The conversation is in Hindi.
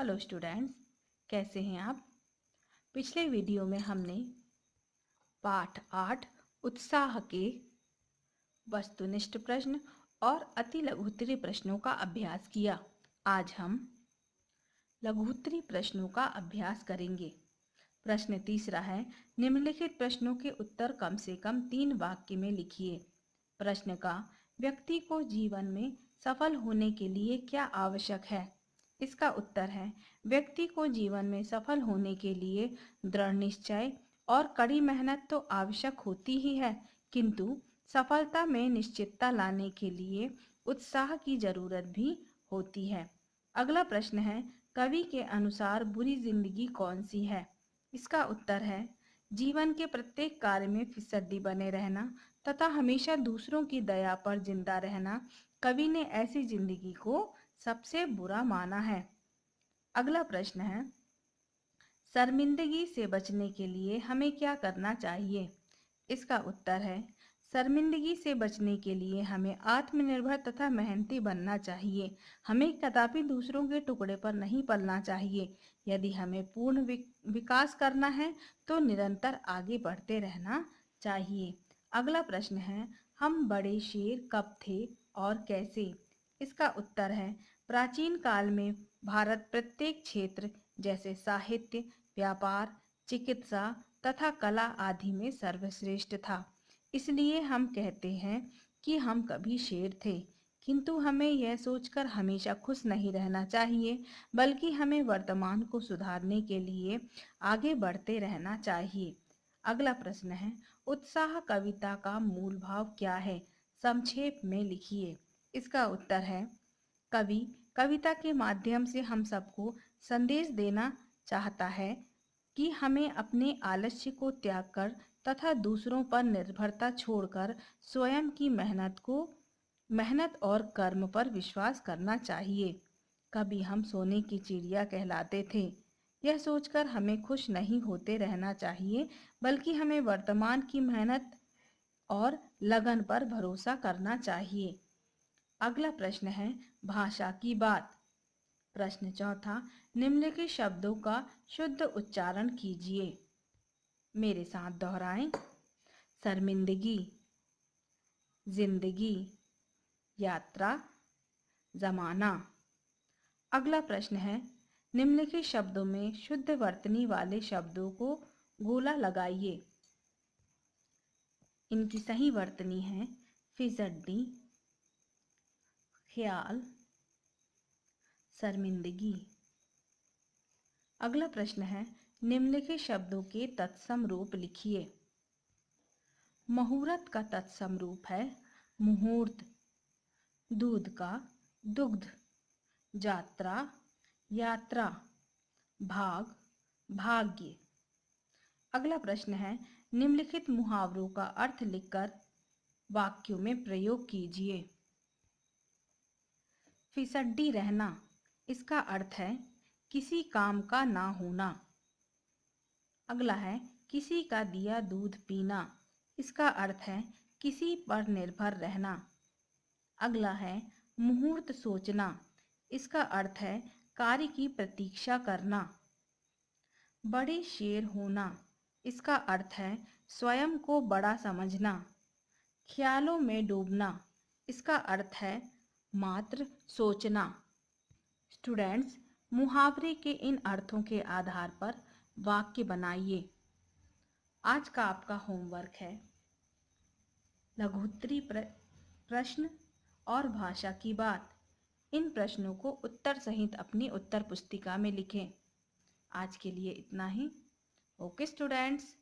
हेलो स्टूडेंट्स, कैसे हैं आप। पिछले वीडियो में हमने पाठ 8 उत्साह के वस्तुनिष्ठ प्रश्न और अति लघुत्तरी प्रश्नों का अभ्यास किया। आज हम लघुत्तरी प्रश्नों का अभ्यास करेंगे। प्रश्न तीसरा है, निम्नलिखित प्रश्नों के उत्तर कम से कम 3 वाक्य में लिखिए। प्रश्न का, व्यक्ति को जीवन में सफल होने के लिए क्या आवश्यक है। इसका उत्तर है, व्यक्ति को जीवन में सफल होने के लिए दृढ़ निश्चय और कड़ी मेहनत तो आवश्यक होती ही है, किंतु सफलता में निश्चितता लाने के लिए उत्साह की जरूरत भी होती है। अगला प्रश्न है, कवि के अनुसार बुरी जिंदगी कौन सी है। इसका उत्तर है, जीवन के प्रत्येक कार्य में फिसड्डी बने रहना तथा हमेशा दूसरों की दया पर जिंदा रहना, कवि ने ऐसी जिंदगी को सबसे बुरा माना है। अगला प्रश्न है, शर्मिंदगी से बचने के लिए हमें क्या करना चाहिए। इसका उत्तर है, शर्मिंदगी से बचने के लिए हमें आत्मनिर्भर तथा मेहनती बनना चाहिए। हमें कदापि दूसरों के टुकड़े पर नहीं पलना चाहिए। यदि हमें पूर्ण विकास करना है तो निरंतर आगे बढ़ते रहना चाहिए। अगला प्रश्न है, हम बड़े शेर कब थे और कैसे। इसका उत्तर है, प्राचीन काल में भारत प्रत्येक क्षेत्र जैसे साहित्य, व्यापार, चिकित्सा तथा कला आदि में सर्वश्रेष्ठ था। इसलिए हम कहते हैं कि हम कभी शेर थे। किंतु हमें यह सोचकर हमेशा खुश नहीं रहना चाहिए, बल्कि हमें वर्तमान को सुधारने के लिए आगे बढ़ते रहना चाहिए। अगला प्रश्न है, उत्साह कविता का मूल भाव क्या है, संक्षेप में लिखिए। इसका उत्तर है, कवि कविता के माध्यम से हम सबको संदेश देना चाहता है कि हमें अपने आलस्य को त्याग कर तथा दूसरों पर निर्भरता छोड़कर स्वयं की मेहनत और कर्म पर विश्वास करना चाहिए। कभी हम सोने की चिड़िया कहलाते थे। यह सोचकर हमें खुश नहीं होते रहना चाहिए, बल्कि हमें वर्तमान की मेहनत और लगन पर भरोसा करना चाहिए। अगला प्रश्न है, भाषा की बात। प्रश्न चौथा, निम्नलिखित शब्दों का शुद्ध उच्चारण कीजिए। मेरे साथ दोहराएं। शर्मिंदगी, जिंदगी, यात्रा, जमाना। अगला प्रश्न है, निम्नलिखित शब्दों में शुद्ध वर्तनी वाले शब्दों को गोला लगाइए। इनकी सही वर्तनी है फिसड्डी, ख्याल, शर्मिंदगी। अगला प्रश्न है, निम्नलिखित शब्दों के तत्सम रूप लिखिए। मुहूर्त का तत्सम रूप है मुहूर्त, दूध का दुग्ध, यात्रा, यात्रा, भाग, भाग्य। अगला प्रश्न है, निम्नलिखित मुहावरों का अर्थ लिखकर वाक्यों में प्रयोग कीजिए। फिसड्डी रहना, इसका अर्थ है किसी काम का ना होना। अगला है, किसी का दिया दूध पीना, इसका अर्थ है किसी पर निर्भर रहना। अगला है, मुहूर्त सोचना, इसका अर्थ है कार्य की प्रतीक्षा करना। बड़े शेर होना, इसका अर्थ है स्वयं को बड़ा समझना। ख्यालों में डूबना, इसका अर्थ है मात्र सोचना। स्टूडेंट्स, मुहावरे के इन अर्थों के आधार पर वाक्य बनाइए। आज का आपका होमवर्क है लघुत्तरी प्रश्न और भाषा की बात। इन प्रश्नों को उत्तर सहित अपनी उत्तर पुस्तिका में लिखें। आज के लिए इतना ही। Okay students.